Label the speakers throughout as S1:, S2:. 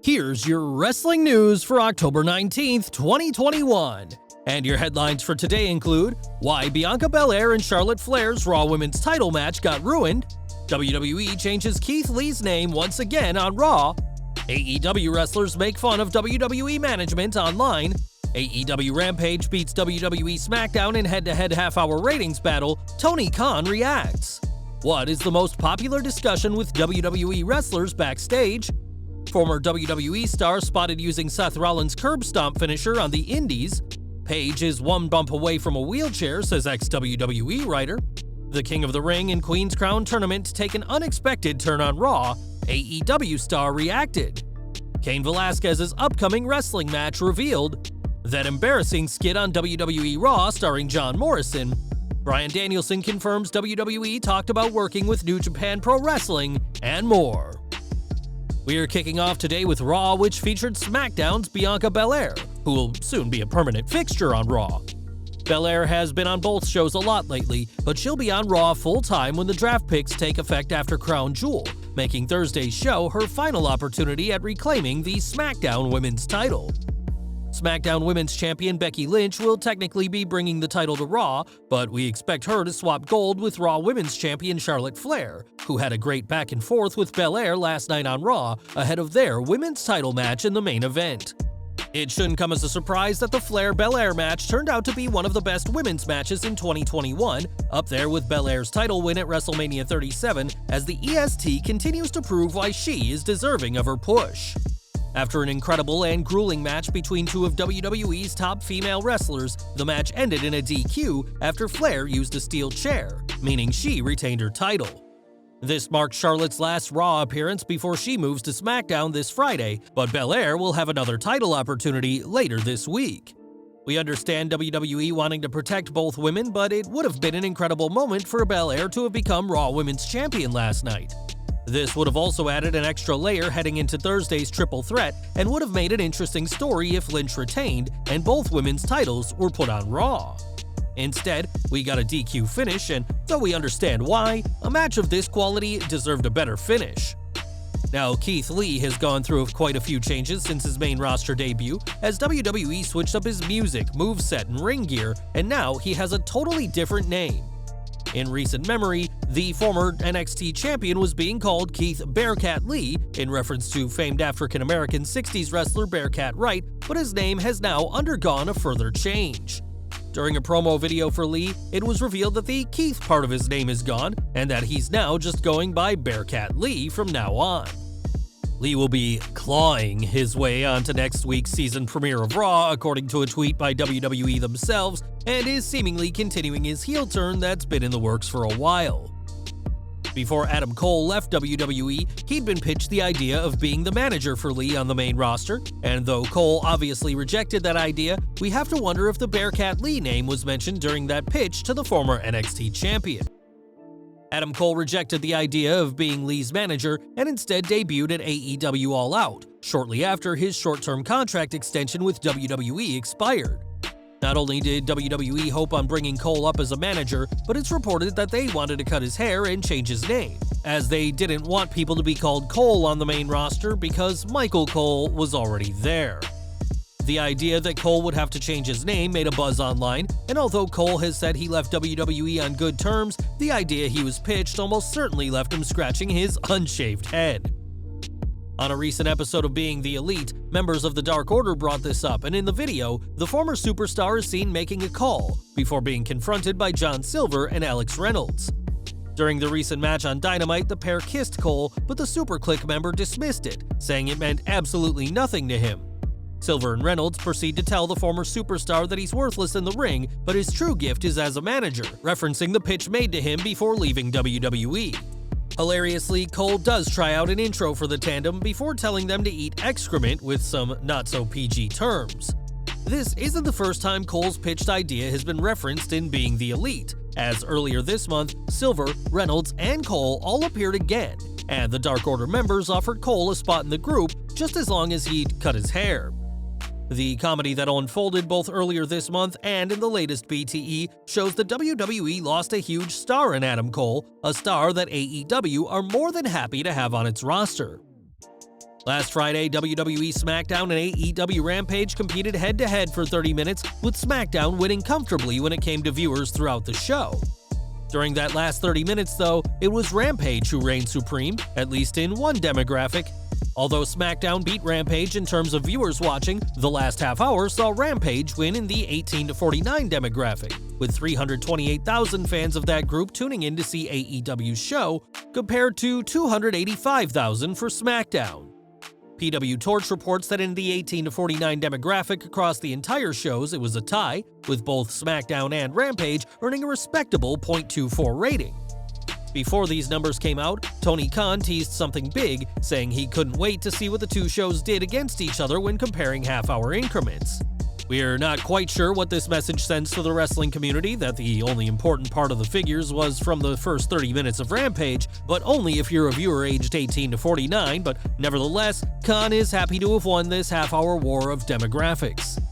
S1: Here's your wrestling news for October 19th, 2021. And your headlines for today include why Bianca Belair and Charlotte Flair's Raw Women's title match got ruined, WWE changes Keith Lee's name once again on Raw, AEW wrestlers make fun of WWE management online, AEW Rampage beats WWE SmackDown in head-to-head half-hour ratings battle, Tony Khan reacts. What is the most popular discussion with WWE wrestlers backstage? Former WWE star spotted using Seth Rollins' curb stomp finisher on the Indies. Paige is one bump away from a wheelchair, says ex-WWE writer. The King of the Ring and Queen's Crown tournament take an unexpected turn on Raw. AEW star reacted. Cain Velasquez's upcoming wrestling match revealed. That embarrassing skit on WWE Raw starring John Morrison. Bryan Danielson confirms WWE talked about working with New Japan Pro Wrestling, and more. We are kicking off today with Raw, which featured SmackDown's Bianca Belair, who will soon be a permanent fixture on Raw. Belair has been on both shows a lot lately, but she'll be on Raw full-time when the draft picks take effect after Crown Jewel, making Thursday's show her final opportunity at reclaiming the SmackDown Women's title. SmackDown Women's Champion Becky Lynch will technically be bringing the title to Raw, but we expect her to swap gold with Raw Women's Champion Charlotte Flair, who had a great back and forth with Belair last night on Raw ahead of their women's title match in the main event. It shouldn't come as a surprise that the Flair-Belair match turned out to be one of the best women's matches in 2021, up there with Belair's title win at WrestleMania 37, as the EST continues to prove why she is deserving of her push. After an incredible and grueling match between two of WWE's top female wrestlers, the match ended in a DQ after Flair used a steel chair, meaning she retained her title. This marked Charlotte's last Raw appearance before she moves to SmackDown this Friday, but Belair will have another title opportunity later this week. We understand WWE wanting to protect both women, but it would have been an incredible moment for Belair to have become Raw Women's Champion last night. This would have also added an extra layer heading into Thursday's Triple Threat and would have made an interesting story if Lynch retained and both women's titles were put on Raw. Instead, we got a DQ finish, and though we understand why, a match of this quality deserved a better finish. Now, Keith Lee has gone through quite a few changes since his main roster debut, as WWE switched up his music, moveset, and ring gear, and now he has a totally different name. In recent memory, the former NXT champion was being called Keith Bearcat Lee, in reference to famed African-American 60s wrestler Bearcat Wright, but his name has now undergone a further change. During a promo video for Lee, it was revealed that the Keith part of his name is gone, and that he's now just going by Bearcat Lee from now on. Lee will be clawing his way onto next week's season premiere of Raw, according to a tweet by WWE themselves, and is seemingly continuing his heel turn that's been in the works for a while. Before Adam Cole left WWE, he'd been pitched the idea of being the manager for Lee on the main roster, and though Cole obviously rejected that idea, we have to wonder if the Bearcat Lee name was mentioned during that pitch to the former NXT champion. Adam Cole rejected the idea of being Lee's manager and instead debuted at AEW All Out, shortly after his short-term contract extension with WWE expired. Not only did WWE hope on bringing Cole up as a manager, but it's reported that they wanted to cut his hair and change his name, as they didn't want people to be called Cole on the main roster because Michael Cole was already there. The idea that Cole would have to change his name made a buzz online, and although Cole has said he left WWE on good terms, the idea he was pitched almost certainly left him scratching his unshaved head. On a recent episode of Being the Elite, members of the Dark Order brought this up, and in the video, the former superstar is seen making a call before being confronted by John Silver and Alex Reynolds. During the recent match on Dynamite, the pair kissed Cole, but the SuperKliq member dismissed it, saying it meant absolutely nothing to him. Silver and Reynolds proceed to tell the former superstar that he's worthless in the ring, but his true gift is as a manager, referencing the pitch made to him before leaving WWE. Hilariously, Cole does try out an intro for the tandem before telling them to eat excrement with some not-so-PG terms. This isn't the first time Cole's pitched idea has been referenced in Being the Elite, as earlier this month, Silver, Reynolds, and Cole all appeared again, and the Dark Order members offered Cole a spot in the group just as long as he'd cut his hair. The comedy that unfolded both earlier this month and in the latest BTE shows that WWE lost a huge star in Adam Cole, a star that AEW are more than happy to have on its roster. Last Friday, WWE SmackDown and AEW Rampage competed head-to-head for 30 minutes, with SmackDown winning comfortably when it came to viewers throughout the show. During that last 30 minutes, though, it was Rampage who reigned supreme, at least in one demographic. Although SmackDown beat Rampage in terms of viewers watching, the last half hour saw Rampage win in the 18 to 49 demographic, with 328,000 fans of that group tuning in to see AEW's show, compared to 285,000 for SmackDown. PW Torch reports that in the 18 to 49 demographic across the entire shows, it was a tie, with both SmackDown and Rampage earning a respectable .24 rating. Before these numbers came out, Tony Khan teased something big, saying he couldn't wait to see what the two shows did against each other when comparing half-hour increments. We're not quite sure what this message sends to the wrestling community, that the only important part of the figures was from the first 30 minutes of Rampage, but only if you're a viewer aged 18 to 49, but nevertheless, Khan is happy to have won this half-hour war of demographics.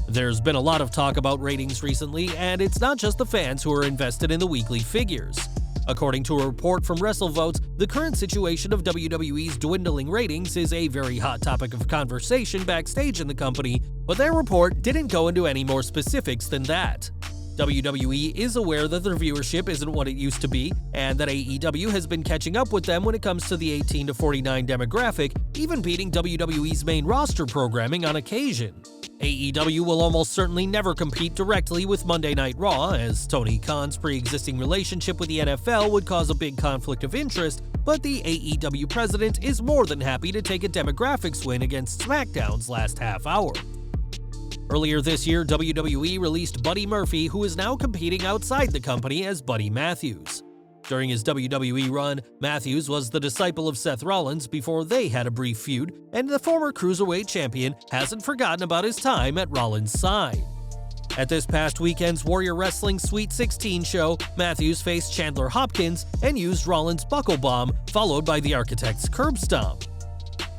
S1: There's been a lot of talk about ratings recently, and it's not just the fans who are invested in the weekly figures. According to a report from WrestleVotes, the current situation of WWE's dwindling ratings is a very hot topic of conversation backstage in the company, but their report didn't go into any more specifics than that. WWE is aware that their viewership isn't what it used to be, and that AEW has been catching up with them when it comes to the 18 to 49 demographic, even beating WWE's main roster programming on occasion. AEW will almost certainly never compete directly with Monday Night Raw, as Tony Khan's pre-existing relationship with the NFL would cause a big conflict of interest, but the AEW president is more than happy to take a demographics win against SmackDown's last half hour. Earlier this year, WWE released Buddy Murphy, who is now competing outside the company as Buddy Matthews. During his WWE run, Matthews was the disciple of Seth Rollins before they had a brief feud, and the former Cruiserweight champion hasn't forgotten about his time at Rollins' side. At this past weekend's Warrior Wrestling Sweet 16 show, Matthews faced Chandler Hopkins and used Rollins' Buckle Bomb, followed by the Architect's Curb Stomp.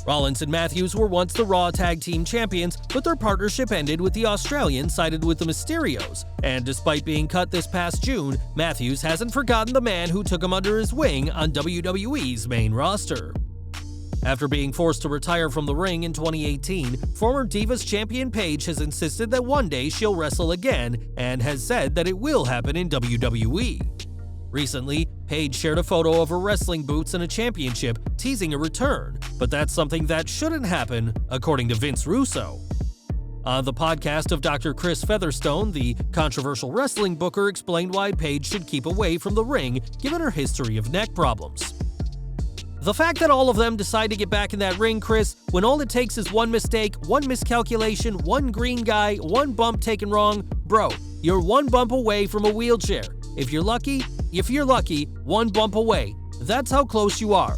S1: Rollins and Matthews were once the Raw Tag Team Champions, but their partnership ended with the Australian sided with the Mysterios, and despite being cut this past June, Matthews hasn't forgotten the man who took him under his wing on WWE's main roster. After being forced to retire from the ring in 2018, former Divas champion Paige has insisted that one day she'll wrestle again, and has said that it will happen in WWE. Recently, Paige shared a photo of her wrestling boots and a championship, teasing a return, but that's something that shouldn't happen, according to Vince Russo. On the podcast of Dr. Chris Featherstone, the controversial wrestling booker explained why Paige should keep away from the ring, given her history of neck problems. The fact that all of them decide to get back in that ring, Chris, when all it takes is one mistake, one miscalculation, one green guy, one bump taken wrong, bro, you're one bump away from a wheelchair. If you're lucky, one bump away. That's how close you are.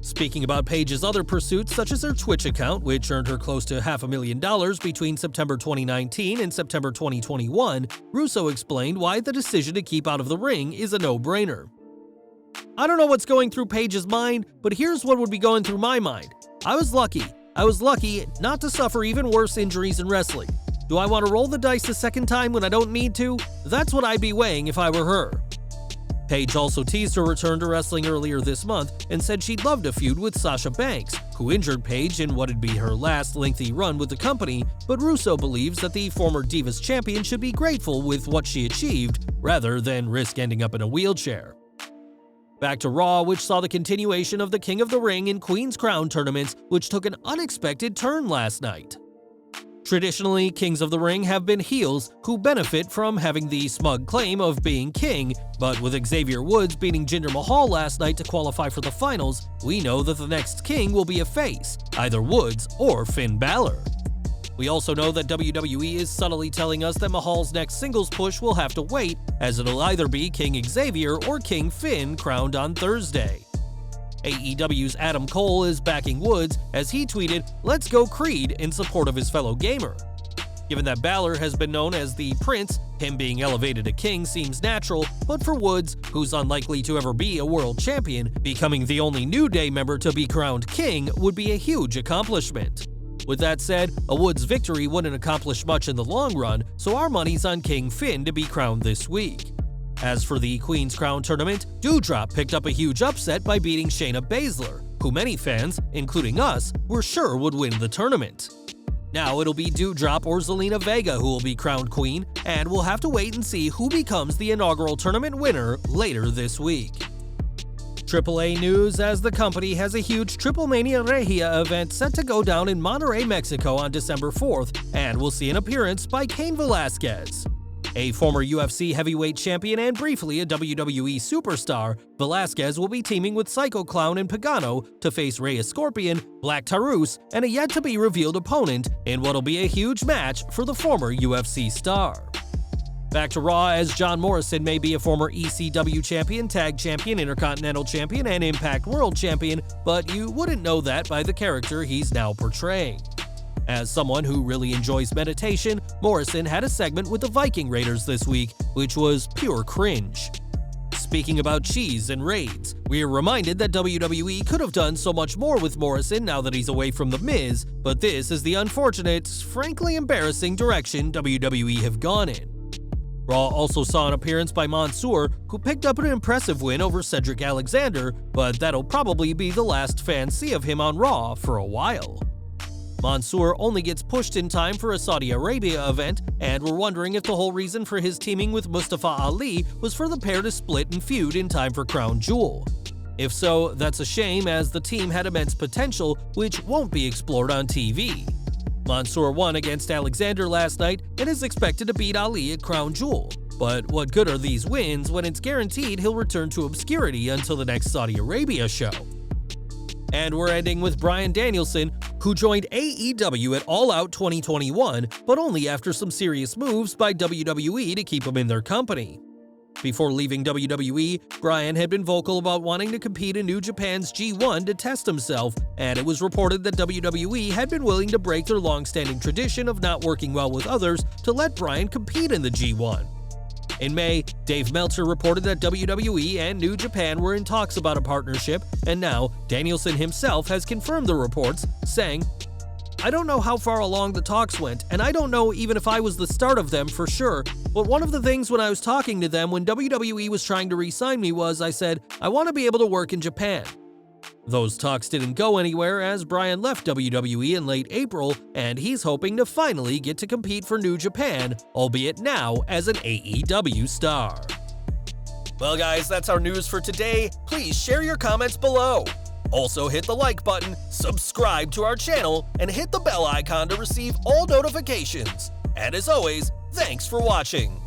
S1: Speaking about Paige's other pursuits, such as her Twitch account, which earned her close to $500,000 between September 2019 and September 2021, Russo explained why the decision to keep out of the ring is a no-brainer. I don't know what's going through Paige's mind, but here's what would be going through my mind. I was lucky not to suffer even worse injuries in wrestling. Do I want to roll the dice a second time when I don't need to? That's what I'd be weighing if I were her. Paige also teased her return to wrestling earlier this month and said she'd love to feud with Sasha Banks, who injured Paige in what'd be her last lengthy run with the company, but Russo believes that the former Divas champion should be grateful with what she achieved, rather than risk ending up in a wheelchair. Back to Raw, which saw the continuation of the King of the Ring and Queen's Crown tournaments, which took an unexpected turn last night. Traditionally, Kings of the Ring have been heels who benefit from having the smug claim of being king, but with Xavier Woods beating Jinder Mahal last night to qualify for the finals, we know that the next king will be a face, either Woods or Finn Balor. We also know that WWE is subtly telling us that Mahal's next singles push will have to wait, as it'll either be King Xavier or King Finn crowned on Thursday. AEW's Adam Cole is backing Woods as he tweeted, "Let's go Creed," in support of his fellow gamer. Given that Balor has been known as the Prince, him being elevated to king seems natural, but for Woods, who's unlikely to ever be a world champion, becoming the only New Day member to be crowned king would be a huge accomplishment. With that said, a Woods victory wouldn't accomplish much in the long run, so our money's on King Finn to be crowned this week. As for the Queen's Crown tournament, Doudrop picked up a huge upset by beating Shayna Baszler, who many fans, including us, were sure would win the tournament. Now it'll be Doudrop or Zelina Vega who will be crowned queen, and we'll have to wait and see who becomes the inaugural tournament winner later this week. AAA news as the company has a huge Triple Mania Regia event set to go down in Monterrey, Mexico on December 4th, and we'll see an appearance by Cain Velasquez. A former UFC heavyweight champion and briefly a WWE superstar, Velasquez will be teaming with Psycho Clown and Pagano to face Rey Scorpion, Black Taurus, and a yet-to-be-revealed opponent in what'll be a huge match for the former UFC star. Back to Raw, as John Morrison may be a former ECW champion, tag champion, intercontinental champion, and Impact World champion, but you wouldn't know that by the character he's now portraying. As someone who really enjoys meditation, Morrison had a segment with the Viking Raiders this week, which was pure cringe. Speaking about cheese and raids, we are reminded that WWE could have done so much more with Morrison now that he's away from The Miz, but this is the unfortunate, frankly embarrassing direction WWE have gone in. Raw also saw an appearance by Mansoor, who picked up an impressive win over Cedric Alexander, but that'll probably be the last fans see of him on Raw for a while. Mansoor only gets pushed in time for a Saudi Arabia event, and we're wondering if the whole reason for his teaming with Mustafa Ali was for the pair to split and feud in time for Crown Jewel. If so, that's a shame, as the team had immense potential, which won't be explored on TV. Mansoor won against Alexander last night and is expected to beat Ali at Crown Jewel. But what good are these wins when it's guaranteed he'll return to obscurity until the next Saudi Arabia show? And we're ending with Bryan Danielson, who joined AEW at All Out 2021, but only after some serious moves by WWE to keep him in their company. Before leaving WWE, Bryan had been vocal about wanting to compete in New Japan's G1 to test himself, and it was reported that WWE had been willing to break their long-standing tradition of not working well with others to let Bryan compete in the G1. In May, Dave Meltzer reported that WWE and New Japan were in talks about a partnership, and now Danielson himself has confirmed the reports, saying, "I don't know how far along the talks went, and I don't know even if I was the start of them for sure, but one of the things when I was talking to them when WWE was trying to re-sign me was I said, I want to be able to work in Japan." Those talks didn't go anywhere as Bryan left WWE in late April, and he's hoping to finally get to compete for New Japan, albeit now as an AEW star. Well guys, that's our news for today. Please share your comments below. Also hit the like button, subscribe to our channel, and hit the bell icon to receive all notifications. And as always, thanks for watching.